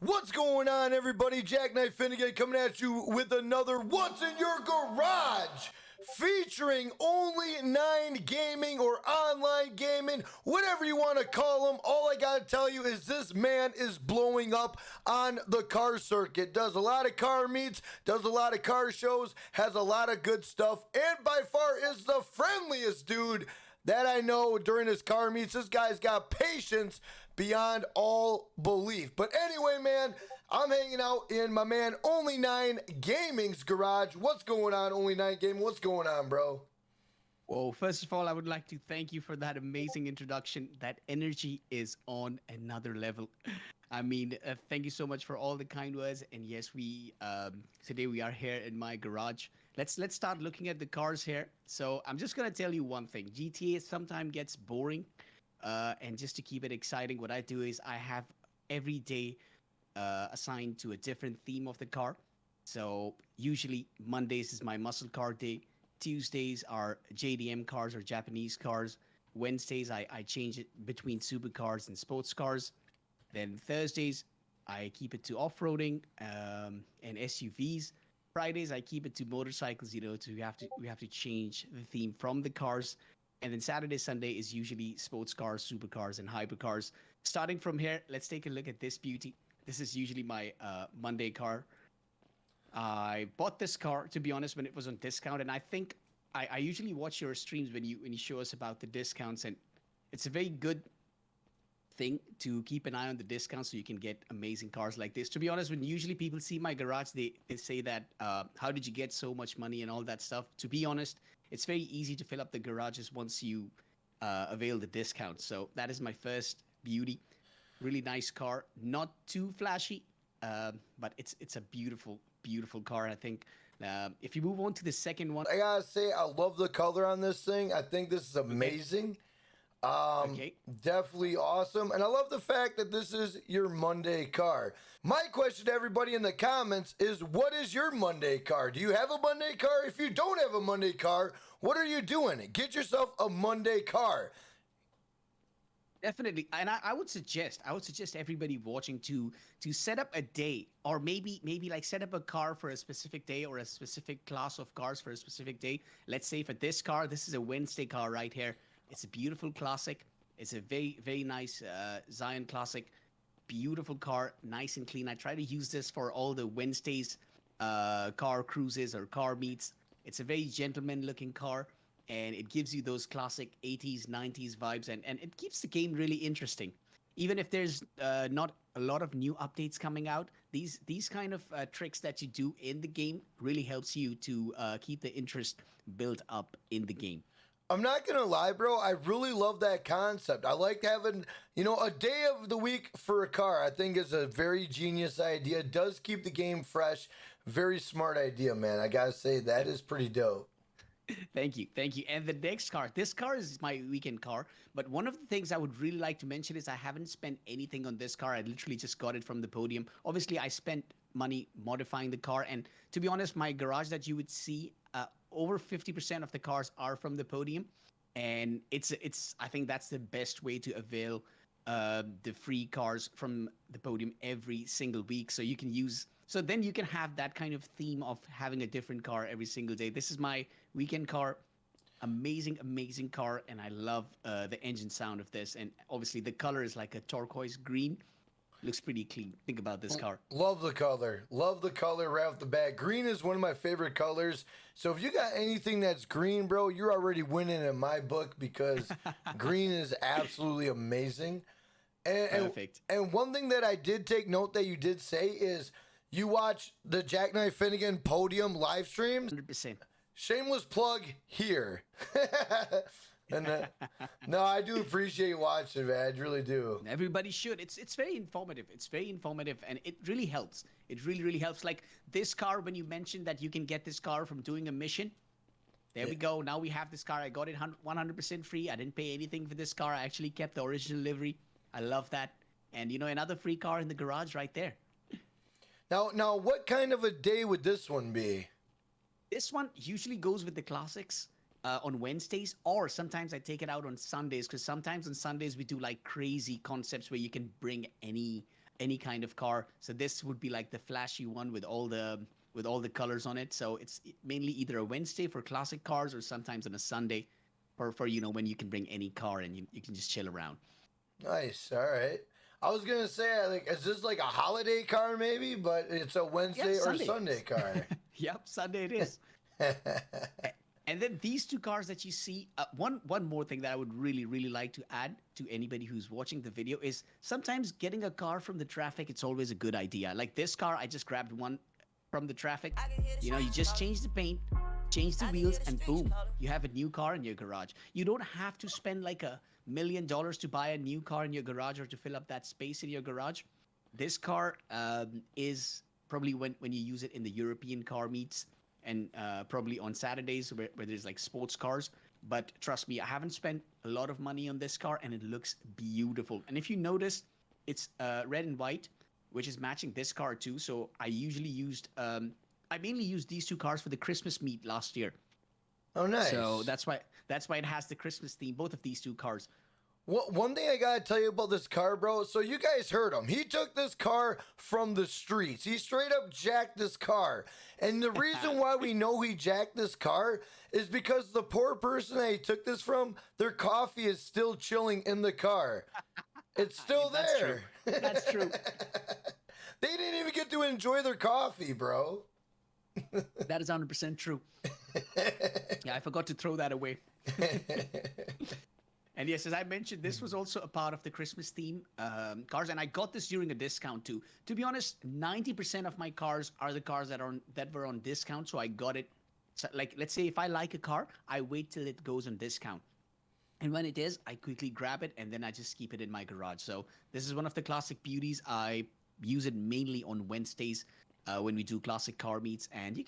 What's going on, everybody? Jackknife Finnegan coming at you with another What's in Your Garage, featuring Onli9 Gaming or Online Gaming, whatever you want to call him. All I got to tell you is this man is blowing up on the car circuit. Does a lot of car meets, does a lot of car shows, has a lot of good stuff, and by far is the friendliest dude that I know during his car meets. This guy's got patience beyond all belief. But anyway, man, I'm hanging out in my man Onli9 Gaming's garage. What's going on, Onli9 Gaming? What's going on, bro? Well, first of all, I would like to thank you for that amazing introduction. That energy is on another level. I mean, thank you so much for all the kind words. And yes, today we are here in my garage. Let's start looking at the cars here. So I'm just gonna tell you one thing: GTA sometimes gets boring, and just to keep it exciting, what I do is I have every day assigned to a different theme of the car. So usually Mondays is my muscle car day. Tuesdays are JDM cars or Japanese cars. Wednesdays, I change it between supercars and sports cars. Then Thursdays, I keep it to off-roading and SUVs. Fridays, I keep it to motorcycles. You know, we have to change the theme from the cars. And then Saturday, Sunday is usually sports cars, supercars, and hypercars. Starting from here, let's take a look at this beauty. This is usually my Monday car. I bought this car, to be honest, when it was on discount, and I think I usually watch your streams when you show us about the discounts, and it's a very good thing to keep an eye on the discounts so you can get amazing cars like this. To be honest, when usually people see my garage, they say that how did you get so much money and all that stuff. To be honest, it's very easy to fill up the garages once you avail the discount. So that is my first beauty. Really nice car, not too flashy, but it's a beautiful car. I think if you move on to the second one, I gotta say, I love the color on this thing. I think this is amazing. Okay. Definitely awesome. And I love the fact that this is your Monday car. My question to everybody in the comments is, what is your Monday car? Do you have a Monday car? If you don't have a Monday car, what are you doing? Get yourself a Monday car. Definitely, and I would suggest everybody watching to set up a day, or maybe like set up a car for a specific day or a specific class of cars for a specific day. Let's say for this car, this is a Wednesday car right here. It's a beautiful classic. It's a very nice Zion classic. Beautiful car, nice and clean. I try to use this for all the Wednesdays car cruises or car meets. It's a very gentleman looking car, and it gives you those classic 80s, 90s vibes, and it keeps the game really interesting. Even if there's not a lot of new updates coming out, these kind of tricks that you do in the game really helps you to keep the interest built up in the game. I'm not gonna lie, bro. I really love that concept. I like having, a day of the week for a car. I think is a very genius idea. It does keep the game fresh. Very smart idea, man. I gotta say that is pretty dope. Thank you. And the next car, this car is my weekend car, but one of the things I would really like to mention is I haven't spent anything on this car. I literally just got it from the podium. Obviously, I spent money modifying the car, and to be honest, my garage that you would see, over 50% of the cars are from the podium, and I think that's the best way to avail the free cars from the podium every single week. So then you can have that kind of theme of having a different car every single day. This is my weekend car. Amazing car, and I love the engine sound of this. And obviously the color is like a turquoise green. Looks pretty clean. Think about this car. Love the color. Love the color right off the bat. Green is one of my favorite colors. So if you got anything that's green, bro, you're already winning in my book, because green is absolutely amazing. Perfect. And one thing that I did take note that you did say is you watch the Jackknife Finnegan podium live streams. 100%. Shameless plug here. And no, I do appreciate watching, man. I really do. Everybody should. It's very informative. It's very informative, and it really helps. It really helps. Like this car, when you mentioned that you can get this car from doing a mission, there we go. Now we have this car. I got it 100% free. I didn't pay anything for this car. I actually kept the original livery. I love that. And another free car in the garage right there. Now, what kind of a day would this one be? This one usually goes with the classics. On Wednesdays, or sometimes I take it out on Sundays, because sometimes on Sundays we do like crazy concepts where you can bring any any kind of car. So this would be like the flashy one with all the colors on it. So it's mainly either a Wednesday for classic cars or sometimes on a Sunday for when you can bring any car and you can just chill around. Nice. All right. I was gonna say, like, is this like a holiday car maybe, but it's a Wednesday or Sunday car? Yep, Sunday it is. And then these two cars that you see, one more thing that I would really like to add to anybody who's watching the video is sometimes getting a car from the traffic, it's always a good idea. Like this car, I just grabbed one from the traffic. You just change the paint, change the wheels, and boom, you have a new car in your garage. You don't have to spend like $1 million to buy a new car in your garage or to fill up that space in your garage. This car is probably when you use it in the European car meets and probably on Saturdays where there's like sports cars. But trust me, I haven't spent a lot of money on this car and it looks beautiful. And if you notice, it's red and white, which is matching this car too. So I mainly used these two cars for the Christmas meet last year. Oh, nice. So that's why it has the Christmas theme, both of these two cars. One thing I gotta tell you about this car, bro. So you guys heard him. He took this car from the streets. He straight up jacked this car. And the reason why we know he jacked this car is because the poor person that he took this from, their coffee is still chilling in the car. It's still there. True. That's true. They didn't even get to enjoy their coffee, bro. That is 100% true. Yeah, I forgot to throw that away. And yes, as I mentioned, this was also a part of the Christmas theme cars, and I got this during a discount too. To be honest, 90% of my cars are the cars that were on discount, so I got it. So, like, let's say if I like a car, I wait till it goes on discount. And when it is, I quickly grab it, and then I just keep it in my garage. So this is one of the classic beauties. I use it mainly on Wednesdays when we do classic car meets, and you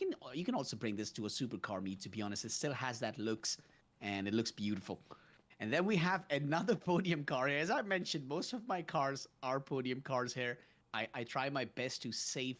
can also bring this to a supercar meet. To be honest, it still has that looks, and it looks beautiful. And then we have another podium car here. As I mentioned, most of my cars are podium cars here. I try my best to save,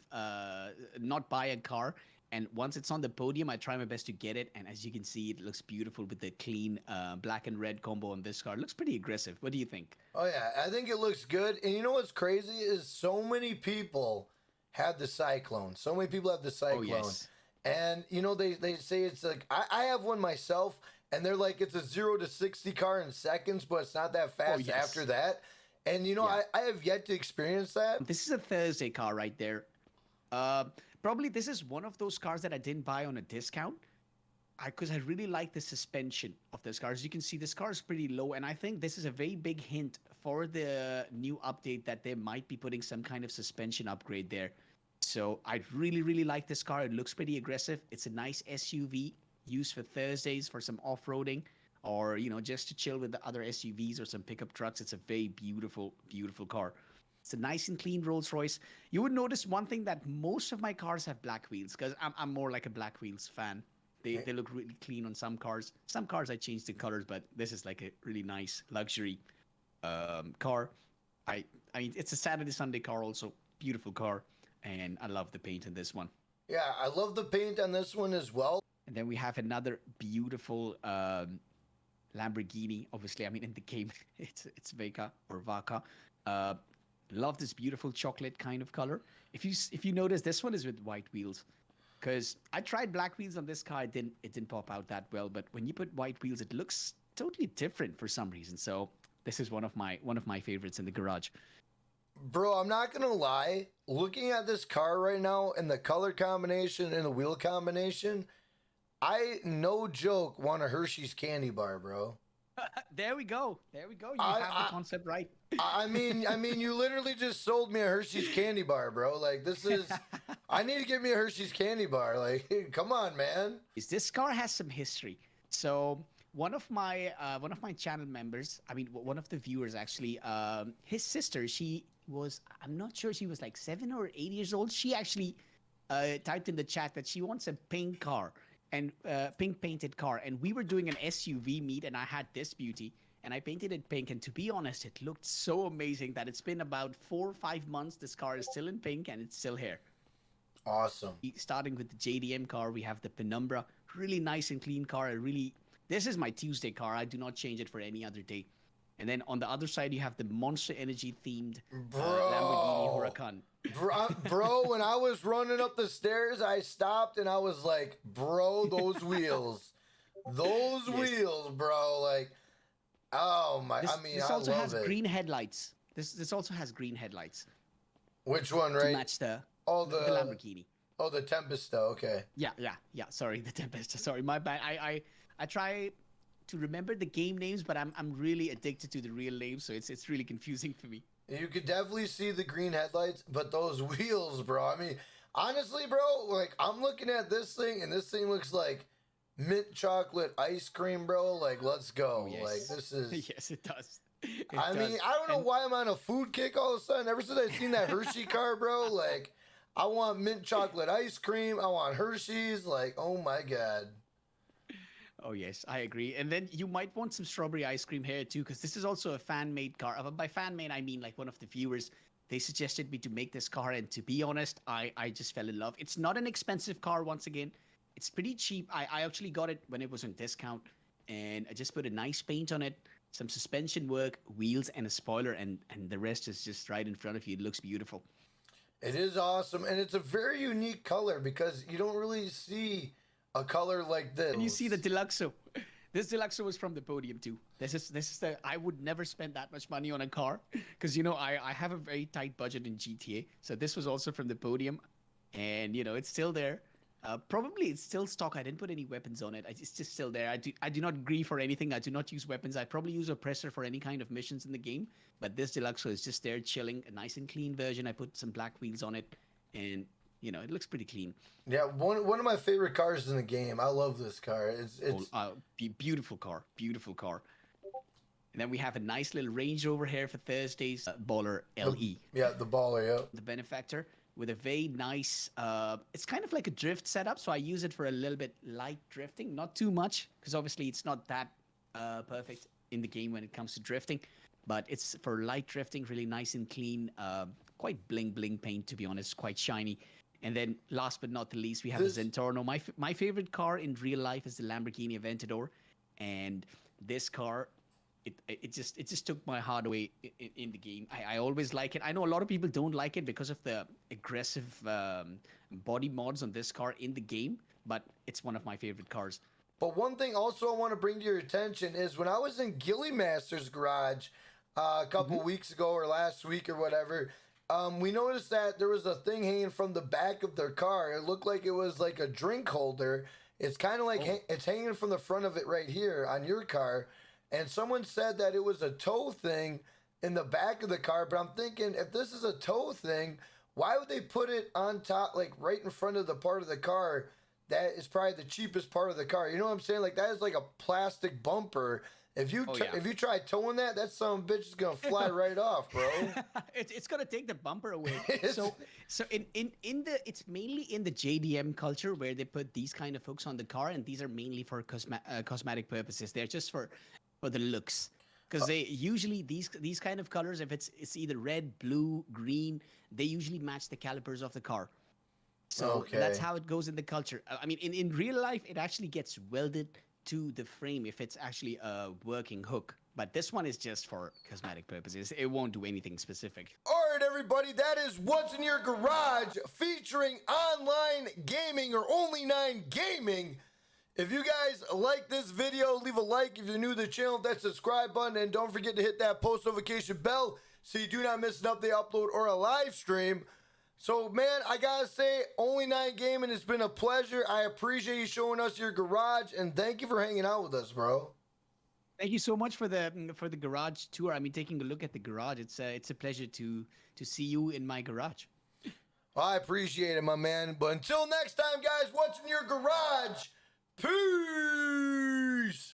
not buy a car. And once it's on the podium, I try my best to get it. And as you can see, it looks beautiful with the clean black and red combo on this car. It looks pretty aggressive. What do you think? Oh, yeah. I think it looks good. And you know what's crazy is so many people have the Cyclone. So many people have the Cyclone. Oh, yes. And, they say it's like, I have one myself. And they're like, it's a 0 to 60 car in seconds, but it's not that fast after that. And, I have yet to experience that. This is a Thursday car right there. Probably this is one of those cars that I didn't buy on a discount because I really like the suspension of this car. As you can see, this car is pretty low. And I think this is a very big hint for the new update that they might be putting some kind of suspension upgrade there. So I really like this car. It looks pretty aggressive. It's a nice SUV. Used for Thursdays for some off-roading or, just to chill with the other SUVs or some pickup trucks. It's a very beautiful car. It's a nice and clean Rolls Royce. You would notice one thing that most of my cars have black wheels because I'm more like a black wheels fan. They look really clean on some cars. Some cars I change the colors, but this is like a really nice luxury car. I mean, it's a Saturday, Sunday car also. Beautiful car. And I love the paint in this one. Yeah, I love the paint on this one as well. And then we have another beautiful Lamborghini. Obviously, I mean, in the game, it's Vaca or Vaca. Love this beautiful chocolate kind of color. If you notice, this one is with white wheels. Because I tried black wheels on this car, it didn't pop out that well. But when you put white wheels, it looks totally different for some reason. So this is one of my favorites in the garage. Bro, I'm not gonna lie. Looking at this car right now and the color combination and the wheel combination, I, no joke, want a Hershey's candy bar, bro. There we go. You have the concept right. I mean, you literally just sold me a Hershey's candy bar, bro. Like, this is, I need to get me a Hershey's candy bar. Like, come on, man. This car has some history. So one of my channel members, I mean, one of the viewers actually, his sister, I'm not sure, she was like 7 or 8 years old. She actually typed in the chat that she wants a pink car. And pink painted car, and we were doing an SUV meet, and I had this beauty, and I painted it pink. And to be honest, it looked so amazing that it's been about 4 or 5 months. This car is still in pink, and it's still here. Awesome. Starting with the JDM car, we have the Penumbra, really nice and clean car. This is my Tuesday car. I do not change it for any other day. And then on the other side, you have the Monster Energy themed Lamborghini Bro. Huracan. Bro, when I was running up the stairs, I stopped and I was like, bro, those wheels. Those Yes. wheels, bro. Like, oh my, This, I mean, this I also love has it. green headlights. This also has green headlights Which one, to right? match the Oh, the Lamborghini. Oh, the Tempesta, okay. Yeah. Sorry, the Tempest. Sorry, my bad. I try to remember the game names, but I'm really addicted to the real names, so it's really confusing for me. You could definitely see the green headlights, but those wheels, bro. I mean, honestly, bro, like I'm looking at this thing and this thing looks like mint chocolate ice cream, bro. Like, let's go. Oh, yes. Like, this is. Yes, it does. I mean, I don't know And why I'm on a food kick all of a sudden. Ever since I seen that Hershey car, bro, like, I want mint chocolate ice cream. I want Hershey's. Like, oh my God. Oh yes, I agree. And then you might want some strawberry ice cream here too, because this is also a fan-made car. By fan-made, I mean like one of the viewers. They suggested me to make this car, and to be honest, I just fell in love. It's not an expensive car. Once again, it's pretty cheap. I actually got it when it was on discount, and I just put a nice paint on it, some suspension work, wheels, and a spoiler, and the rest is just right in front of you. It looks beautiful. It is awesome. And it's a very unique color because you don't really see a color like this. And you see the Deluxo. This Deluxo was from the podium too. This is the I would never spend that much money on a car because you know I have a very tight budget in GTA. So this was also from the podium, and you know it's still there. Probably it's still stock. I didn't put any weapons on it. It's just still there. I do not grieve or anything. I do not use weapons. I probably use a presser for any kind of missions in the game. But this Deluxo is just there chilling, a nice and clean version. I put some black wheels on it, and you know it looks pretty clean. Yeah, one of my favorite cars in the game. I love this car. It's Beautiful car, beautiful car. And then we have a nice little Range Rover here for Thursday's Baller LE. Yeah, the baller. Yeah. The benefactor with a very nice. It's kind of like a drift setup, so I use it for a little bit light drifting, not too much, because obviously it's not that perfect in the game when it comes to drifting. But it's for light drifting, really nice and clean. Quite bling bling paint, to be honest, quite shiny. And then last but not the least, we have a Zentorno. My favorite car in real life is the Lamborghini Aventador, and this car, it just took my heart away in the game. I always like it. I know a lot of people don't like it because of the aggressive body mods on this car in the game, but it's one of my favorite cars. But one thing also I want to bring to your attention is when I was in Gilly Master's garage a couple weeks ago or last week or whatever, we noticed that there was a thing hanging from the back of their car. It looked like it was like a drink holder. It's kind of like it's hanging from the front of it right here on your car. And someone said that it was a tow thing in the back of the car. But I'm thinking, if this is a tow thing, why would they put it on top, like right in front of the part of the car that is probably the cheapest part of the car? You know what I'm saying? Like that is like a plastic bumper. If you if you try towing that son of a bitch is gonna fly right off, bro. It's gonna take the bumper away. So in the it's mainly in the JDM culture where they put these kind of hooks on the car, and these are mainly for cosmetic purposes. They're just for the looks, because they usually these kind of colors, if it's either red, blue, green, they usually match the calipers of the car. So that's how it goes in the culture. I mean, in real life, it actually gets welded to the frame if it's actually a working hook. But this one is just for cosmetic purposes. It won't do anything specific. All right, everybody, that is What's in Your Garage featuring Onli9 Gaming or Onli9 Gaming. If you guys like this video, leave a like. If you're new to the channel, hit that subscribe button, and don't forget to hit that post notification bell so you do not miss an update, upload, or a live stream. So, man, I gotta say, Onli9 Gaming, has been a pleasure. I appreciate you showing us your garage, and thank you for hanging out with us, bro. Thank you so much for the garage tour. I mean, taking a look at the garage, it's a pleasure to see you in my garage. I appreciate it, my man. But until next time, guys, what's in your garage? Peace!